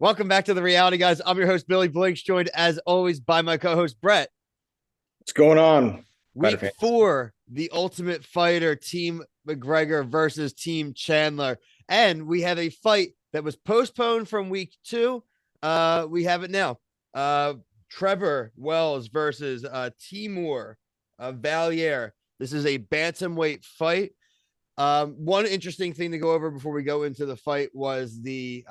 Welcome back to the reality, guys. I'm your host, Billy Blinks, joined as always by my co-host Brett. What's going on, Fighter Week fans? 4, the Ultimate Fighter, Team McGregor versus Team Chandler. And we have a fight that was postponed from week 2. We have it now. Trevor Wells versus Timur Valier. This is a bantamweight fight. One interesting thing to go over before we go into the fight was the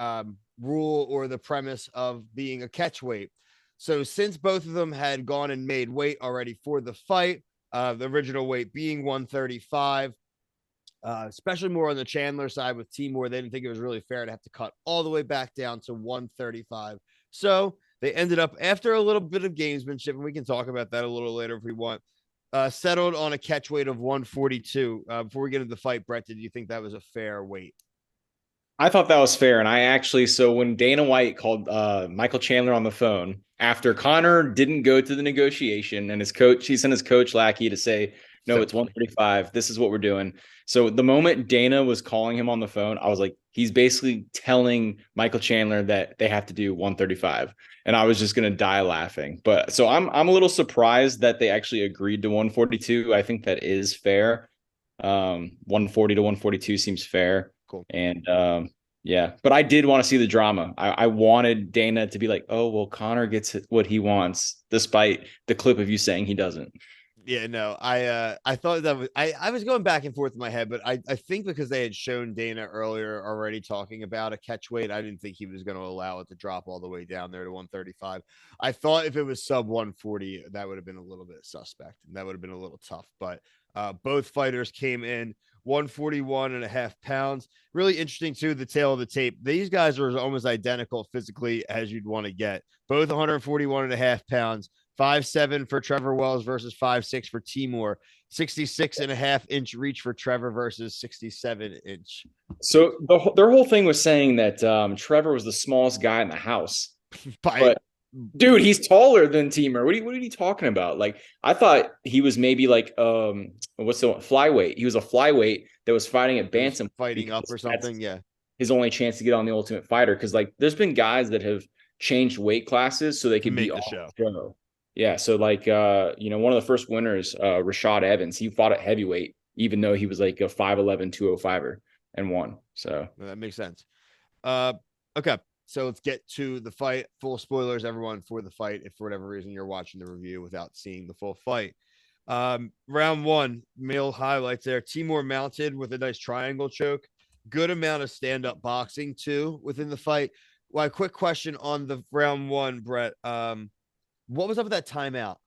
rule or the premise of being a catch weight. So since both of them had gone and made weight already for the fight, the original weight being 135, especially more on the Chandler side with Timur, they didn't think it was really fair to have to cut all the way back down to 135. So they ended up, after a little bit of gamesmanship, and we can talk about that a little later if we want, settled on a catch weight of 142. Before we get into the fight, Brett, did you think that was a fair weight? I thought that was fair, and so when Dana White called Michael Chandler on the phone after Connor didn't go to the negotiation, and he sent his coach Lackey to say, "No, So it's funny. 135. This is what we're doing." So the moment Dana was calling him on the phone, I was like, he's basically telling Michael Chandler that they have to do 135, and I was just gonna die laughing. But so I'm a little surprised that they actually agreed to 142. I think that is fair. 140 to 142 seems fair. Cool. And yeah, but I did want to see the drama. I wanted Dana to be like, oh, well, Connor gets what he wants, despite the clip of you saying he doesn't. Yeah, no, I thought that was I was going back and forth in my head, but I think because they had shown Dana earlier already talking about a catch weight, I didn't think he was going to allow it to drop all the way down there to 135. I thought if it was sub 140, that would have been a little bit suspect and that would have been a little tough. But both fighters came in 141 and a half pounds. Really interesting too, the tail of the tape. These guys are almost identical physically as you'd want to get. Both 141 and a half pounds. 5'7" for Trevor Wells versus 5'6" for Timur. 66.5-inch reach for Trevor versus 67-inch. So their whole thing was saying that Trevor was the smallest guy in the house. By But dude, he's taller than Timur. What are you talking about? Like, I thought he was maybe like what's the flyweight? He was a flyweight that was fighting at was bantam fighting up because or that's something. Yeah, his only chance to get on the Ultimate Fighter. Because like, there's been guys that have changed weight classes so they to could be make the on show. the show. Yeah, so like one of the first winners, Rashad Evans, he fought at heavyweight, even though he was like a 5'11", 205er and won. So That makes sense. Uh, okay, so let's get to the fight. Full spoilers, everyone, for the fight. If for whatever reason you're watching the review without seeing the full fight. Round one, male highlights there. Timur mounted with a nice triangle choke. Good amount of stand-up boxing too within the fight. Well, quick question on the round one, Brett. What was up with that timeout?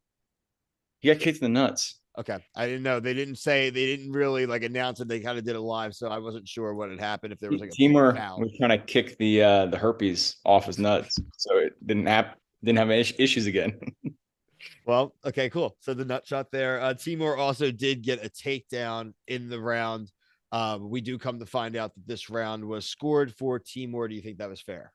he got kicked in the nuts. Okay, I didn't know. They didn't really like announce it. They kind of did it live, so I wasn't sure what had happened. If there was like a Timur foul. was trying to kick the herpes off his nuts, so it didn't have issues again. Well, okay, cool. So the nut shot there. Timur also did get a takedown in the round. We do come to find out that this round was scored for Timur. Do you think that was fair?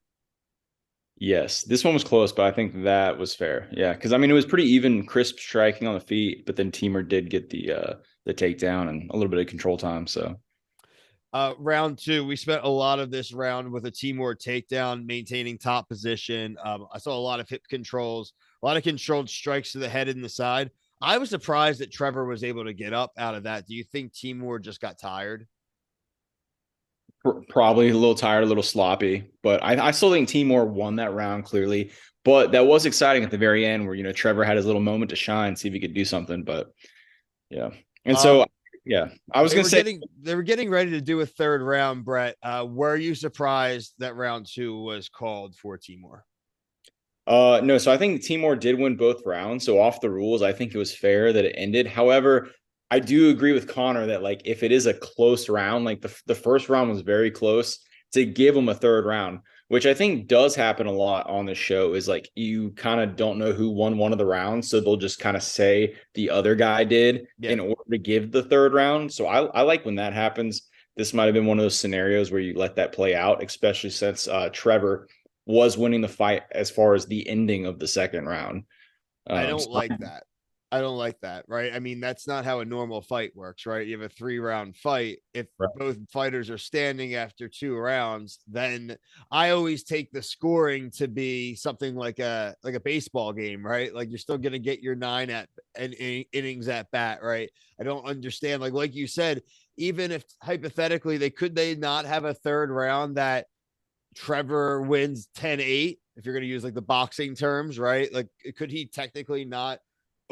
Yes, this one was close, but I think that was fair. Yeah, because I mean it was pretty even, crisp striking on the feet, but then Timur did get the takedown and a little bit of control time. So Round two, we spent a lot of this round with a Timur takedown, maintaining top position. I saw a lot of hip controls, a lot of controlled strikes to the head and the side. I was surprised that Trevor was able to get up out of that. Do you think Timur just got tired? probably a little tired, a little sloppy, but I still think Timur won that round clearly. But that was exciting at the very end, where Trevor had his little moment to shine, see if he could do something. But yeah, and so Um, yeah, I was they gonna were say getting ready to do a third round, Brett. Were you surprised that round two was called for Timur? No, so I think Timor did win both rounds. So off the rules, I think it was fair that it ended. However, I do agree with Connor that like if it is a close round, like the first round was very close, to give him a third round, which I think does happen a lot on the show, is like you kind of don't know who won one of the rounds, so they'll just kind of say the other guy did Yeah, in order to give the third round. So I like when that happens. This might have been one of those scenarios where you let that play out, especially since Trevor was winning the fight as far as the ending of the second round. I So don't like that. I don't like that, right? I mean, that's not how a normal fight works, right? You have a 3-round fight. If Right. both fighters are standing after 2 rounds, then I always take the scoring to be something like a baseball game, right? Like you're still gonna get your 9 innings at bat, right? I don't understand. Like you said, even if hypothetically they not have a third round that Trevor wins 10-8, if you're going to use like the boxing terms, right? Like, could he technically not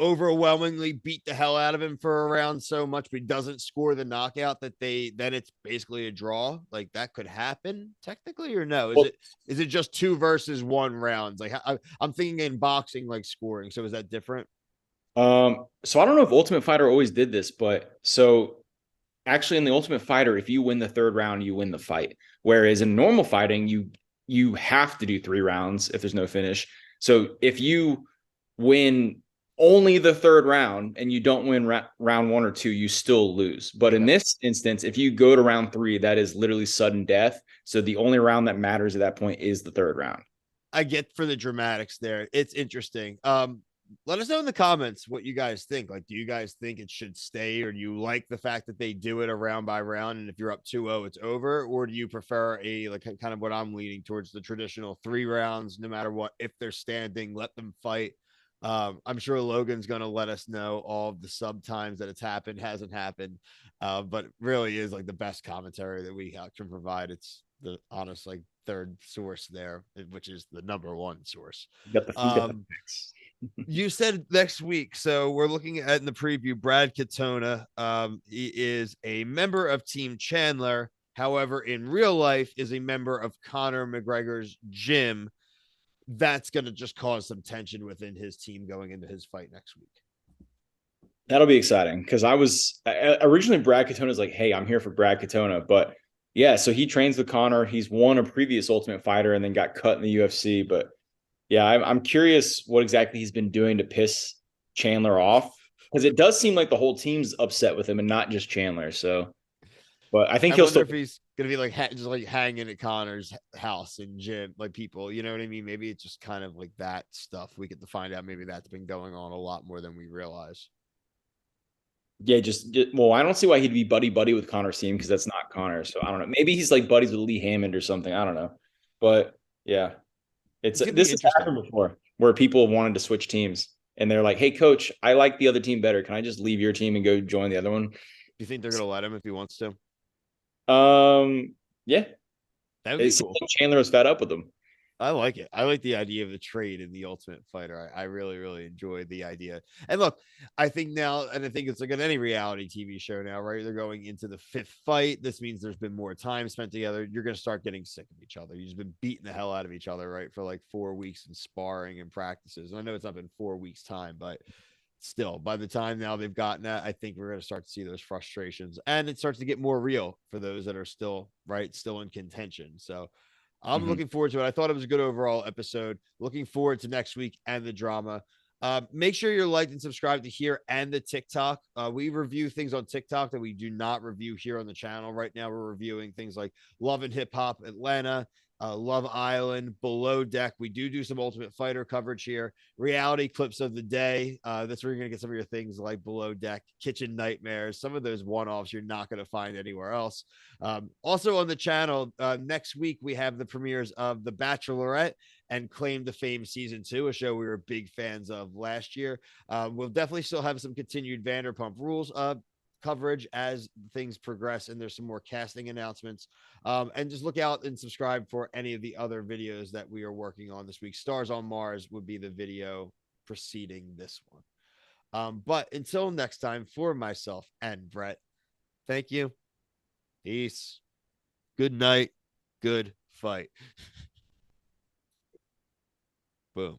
overwhelmingly beat the hell out of him for a round so much, but he doesn't score the knockout that then it's basically a draw? Like, that could happen technically, or no? Is Well, it just 2 versus 1 rounds? Like, I'm thinking in boxing, like scoring. So is that different? so I don't know if Ultimate Fighter always did this, but so actually in the Ultimate Fighter, if you win the third round, you win the fight. Whereas in normal fighting, you have to do 3 rounds if there's no finish. So if you win only the third round and you don't win round 1 or 2, you still lose. But in Okay. this instance, if you go to round 3, that is literally sudden death. So the only round that matters at that point is the third round. I get for the dramatics there. It's interesting. Let us know in the comments what you guys think. Like, do you guys think it should stay, or do you like the fact that they do it a round by round? And if you're up 2-0, it's over, or do you prefer a like kind of what I'm leaning towards, the traditional 3 rounds, no matter what? If they're standing, let them fight. I'm sure Logan's going to let us know all of the sub times that it's happened, hasn't happened, but really is like the best commentary that we can provide. It's the honest like third source there, which is the number one source. He's got the Um, picks. you said next week, so we're looking at in the preview Brad Katona. He is a member of Team Chandler. However, in real life, is a member of Conor McGregor's gym. That's going to just cause some tension within his team going into his fight next week. That'll be exciting because I was originally Brad Katona's like, hey, I'm here for Brad Katona. But yeah, so he trains with Conor. He's won a previous Ultimate Fighter and then got cut in the UFC. But yeah, I'm curious what exactly he's been doing to piss Chandler off because it does seem like the whole team's upset with him and not just Chandler. So, but I think I he'll wonder still. if he's gonna be like just like hanging at Connor's house and gym, like people, you know what I mean? Maybe it's just kind of like that stuff. We get to find out maybe that's been going on a lot more than we realize. Yeah, just well, I don't see why he'd be buddy buddy with Connor's team because that's not Connor. So I don't know. Maybe he's like buddies with Lee Hammond or something. I don't know. But yeah, it's It's gonna be this has interesting. happened before where people wanted to switch teams and they're like, "Hey, coach, I like the other team better. Can I just leave your team and go join the other one?" Do you think they're gonna let him if he wants to? Yeah, That would it be seems cool. like Chandler was fed up with them. I like it. I like the idea of the trade in the Ultimate Fighter. I really, really enjoyed the idea. And look, I think now, and I think it's like in any reality TV show now, right? They're going into the 5th fight. This means there's been more time spent together. You're going to start getting sick of each other. You've just been beating the hell out of each other, right? For like 4 weeks in sparring and practices. And I know it's not been 4 weeks' time, but still, by the time now they've gotten that, I think we're going to start to see those frustrations, and it starts to get more real for those that are still still in contention. So I'm Mhm. looking forward to it. I thought it was a good overall episode. Looking forward to next week and the drama. Make sure you're liked and subscribed to here and the TikTok. We review things on TikTok that we do not review here on the channel. Right now, we're reviewing things like Love and Hip Hop Atlanta, Love Island, Below Deck. We do some Ultimate Fighter coverage here. Reality clips of the day. That's where you're going to get some of your things like Below Deck, Kitchen Nightmares, some of those one offs you're not going to find anywhere else. Also on the channel, next week, we have the premieres of The Bachelorette and Claim to Fame Season 2, a show we were big fans of last year. We'll definitely still have some continued Vanderpump Rules coverage as things progress and there's some more casting announcements. And just look out and subscribe for any of the other videos that we are working on this week. Stars on Mars would be the video preceding this one. But until next time, for myself and Brett, thank you. Peace. Good night. Good fight. Boom.